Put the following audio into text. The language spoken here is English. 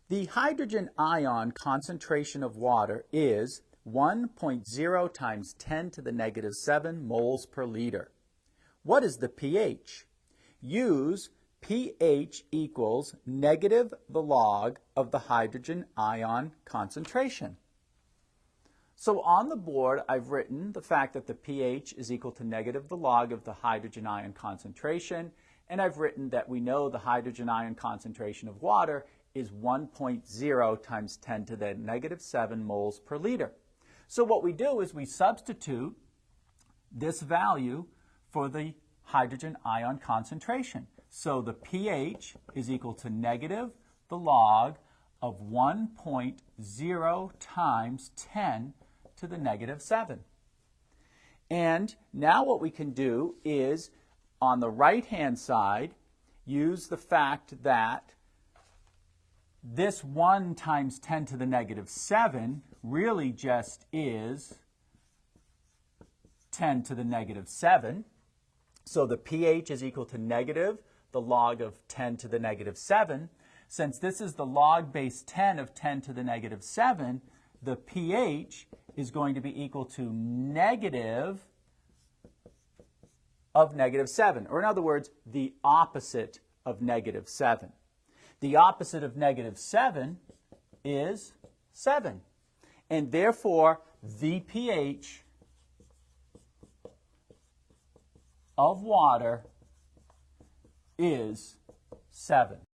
The hydrogen ion concentration of water is 1.0 times 10 to the negative 7 moles per liter. What is the pH? Use pH equals negative the log of the hydrogen ion concentration. So on the board, I've written the fact that the pH is equal to negative the log of the hydrogen ion concentration, and I've written that we know the hydrogen ion concentration of water is 1.0 times 10 to the negative 7 moles per liter. So what we do is we substitute this value for the hydrogen ion concentration. So the pH is equal to negative the log of 1.0 times 10 to the negative 7. And now what we can do is, on the right-hand side, use the fact that this 1 times 10 to the negative 7 really just is 10 to the negative 7. So the pH is equal to negative the log of 10 to the negative 7. Since this is the log base 10 of 10 to the negative 7, the pH is going to be equal to negative of negative 7, or in other words, the opposite of negative 7. The opposite of negative 7 is 7, and therefore the pH of water is 7.